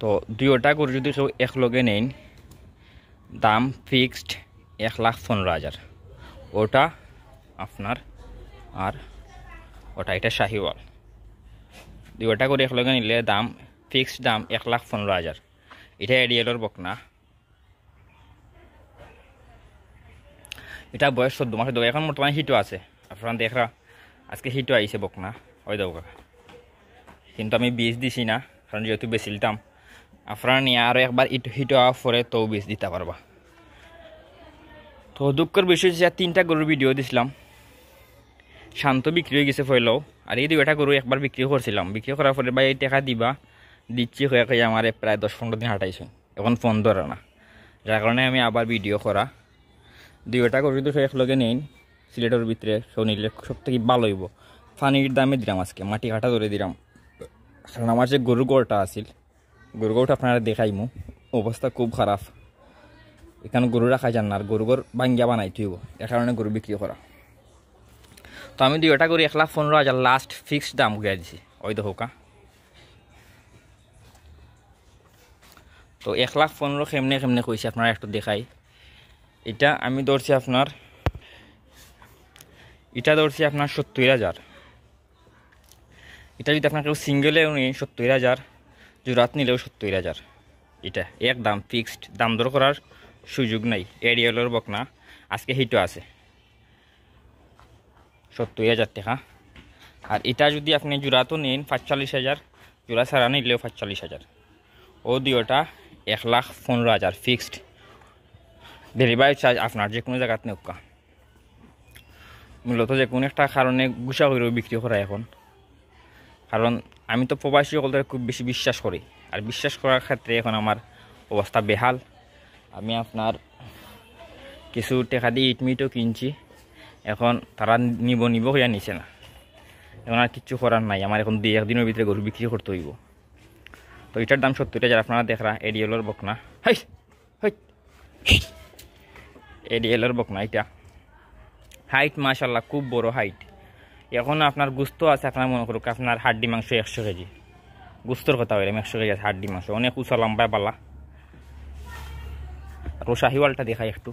তো দুইটা গরু যদি কেউ একলগে নেন দাম ফিক্সড 1,15,000 ওটা আপনার আর ওটা এটা শাহিওয়াল দুইটা করে একলগে নিলে দাম ফিক্সড দাম 1,15,000 এটা এডিএলর বকনা এটা বয়স 14 মাসের দোকা এখন বর্তমানে হিটও আছে আপনারা দেখরা আজকে হিটও আইছে বকনা ওই দোকা কিন্তু আমি বীজ দিছি না কারণ যেহেতু বেচিলতাম আপনারা নিয়ে আরও একবার হিটও আওয়ার পরে তো বীজ দিতে পারবা তো দুঃখের বিষয় হচ্ছে 3টা গরুর ভিডিও দিছিলাম শান্ত বিক্রি হয়ে গেছে ফেলেও আর এই 2টা গরু একবার বিক্রি করছিলাম বিক্রি করার পরে ভাই টাকা দিবা দিচ্ছি হয়ে গিয়ে আমার প্রায় 10-15 দিন হাঁটাইছে এখন ফোন ধরে না যার কারণে আমি আবার ভিডিও করা 2টা গরু যদি একলগে নেই সিলেটের ভিতরে সব নিলে সব থেকে ভালো হইব পানির দামে দিলাম আজকে মাটি কাটা ধরে দিলাম কারণ আমার যে গরুর গড়টা আছিল গরুর গড়টা আপনারা দেখাইমু অবস্থা খুব খারাপ এখানে গরু রাখা যান না আর গরু গড় ভাঙ্গিয়া বানাই তুইব এর কারণে গরু বিক্রি করা তো আমি 2টা গরু 1,15,000 লাস্ট ফিক্সড দাম গিয়ে দিছি ওই দেখোকা তো 1,15,000 কেমনে কেমনে কইছি আপনারা একটু দেখাই এটা আমি ধরছি আপনার 70,000 এটা যদি আপনার কেউ সিঙ্গেলেও নিন 70,000 জোড়াত নিলেও 70,000 এটা এক দাম ফিক্সড দাম দর করার সুযোগ নাই এরিয়ালের বকনা আজকে হিটও আছে 70,000 টাকা আর এটা যদি আপনি জোড়াতো নিন 45,000 জোড়া ছাড়া নিলেও 45,000 ও দুইটা 1,15,000 ফিক্সড ডেলিভারি চার্জ আপনার যে কোনো জায়গাতে নেওকা মূলত যে কোনো একটা কারণে গুছা করেও বিক্রি করা এখন কারণ আমি তো প্রবাসী সকলদের খুব বেশি বিশ্বাস করি আর বিশ্বাস করার ক্ষেত্রে এখন আমার অবস্থা বেহাল আমি আপনার কিছু টাকা দিয়ে ইটমিটও কিনছি এখন তারা নিব হইয়া নিছে না এখন আর কিচ্ছু করার নাই আমার এখন 2-1 দিনের ভিতরে গরু বিক্রি করতে হইব তো এটার দাম 70,000 আপনারা দেখরা এডিএলর বকনা এডিএলর বকনা এটা হাইট মাশাল্লাহ খুব বড় হাইট এখন আপনার গুস্ত আছে আপনার মনে করুক আপনার হাড্ডি মাংস 100 কেজি গুস্তর কথা বললাম 100 কেজি আছে হাড্ডি মাংস অনেক উঁচা লম্বায় পালা আর ও শাহিওয়ালটা দেখাই একটু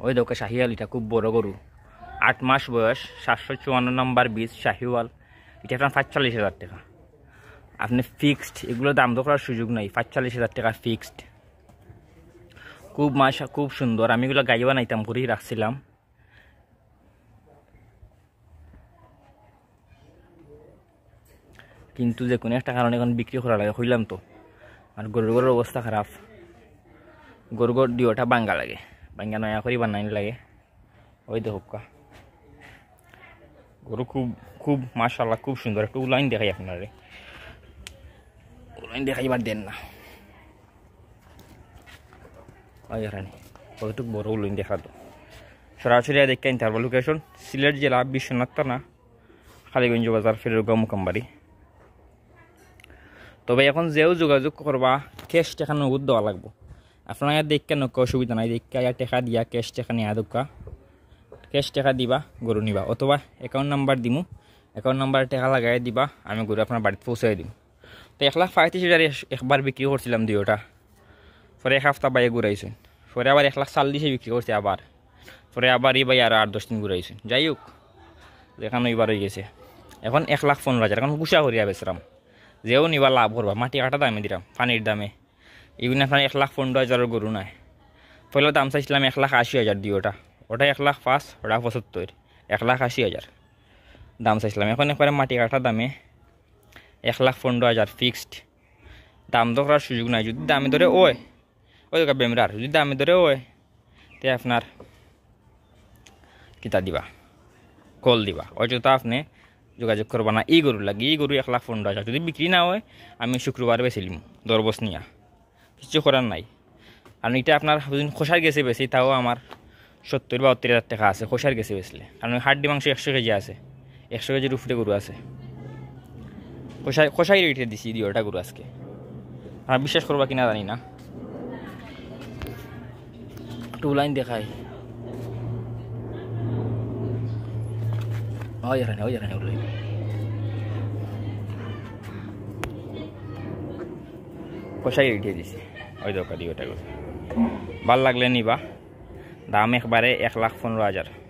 ওই দোকে শাহিওয়াল এটা খুব বড় গরু 8 মাস বয়স 754 নম্বর বীজ শাহিওয়াল এটা আপনার 45,000 টাকা আপনি ফিক্সড এগুলো দাম দর করার সুযোগ নাই 45,000 টাকা ফিক্সড খুব সুন্দর আমি এগুলো গাই বানাইতাম করেই রাখছিলাম কিন্তু যে কোনো একটা কারণে এখন বিক্রি করা লাগে হইলাম তো আর গরুর অবস্থা খারাপ গরুর দিওটা বাঙ্গা লাগে বাঙ্গা নয়া করে বানাইনি লাগে ওই দেখুকা গরু খুব মাশাআল্লাহ খুব সুন্দর একটু উলাইন দেখাই আপনারে উলাইন দেখাইবার দেন না আয়ারানি কতটুক বড় উলাইন দেখা তো সরাসরি দেখে নিতে পারবো লোকেশন সিলেট জেলা বিশ্বনাথ থানা খালিগঞ্জ বাজার ফেরুরগাঁও মুকামবাড়ি তবে এখন যেও যোগাযোগ করবা ক্যাশ টাকা নগদ দেওয়া লাগবো আপনার দেখে নৌকা অসুবিধা নাই দেখে টাকা দিয়া ক্যাশ টাকা নেওয়া দোকা ক্যাশ টাকা দিবা গরু নিবা অথবা অ্যাকাউন্ট নাম্বার দিমু অ্যাকাউন্ট নাম্বারে টাকা লাগাই দিবা আমি গরু আপনার বাড়িতে পৌঁছাই দিম তো 1,35,000 একবার বিক্রি করছিলাম 2টা পরে 1 সপ্তাহ বাইরে ঘুরাইছেন পরে আবার 1,40,000 বিক্রি করছে আবার পরে আবার এই ভাই আরও 8-10 দিন ঘুরাইছেন যাই হোক যেখানে ওইবার হয়ে গেছে এখন 1,15,000 এখন গুছা করিয়া বেচরাম যেও নিবা লাভ করবা মাটি কাটা দামে দিলাম পানির দামে এগুলো আপনার 1,15,000 গরু নাই পয়লা দাম চাইছিলাম 1,80,000 দিয়ে ওটা 1,05,000 ওটা 75 1,80,000 দাম চাইছিলাম এখন একবারে মাটি কাটা দামে 1,15,000 ফিক্সড দাম দর করার সুযোগ নাই যদি দামে ধরে ওই বেমরার যদি দামে ধরে ওই তে আপনার কিতা দিবা কল দিবা ওই জন্য আপনি যোগাযোগ করবা না এই গরু লাগে এই গরু 1,15,000 যদি বিক্রি না হয় আমি শুক্রবার বেছিলিম দরবস নিয়া কিছু করার নাই কারণ এটা আপনার খোসার গেছে বেশি তাও আমার 70,000-72,000 টাকা আছে খোসার গেছে বেচলে কারণ হাড্ডি মাংস 100 কেজি আছে 100 কেজির উপরে গরু আছে খোসাই রেটে দিছি 2টা গরু আজকে আর বিশ্বাস করবা কিনা জানি না টু লাইন দেখাই ওই জানি কষাই উঠিয়ে দিছে ওই দোকা দিয়ে ওটা ভাল লাগলে নিবা দাম একবারে 1,15,000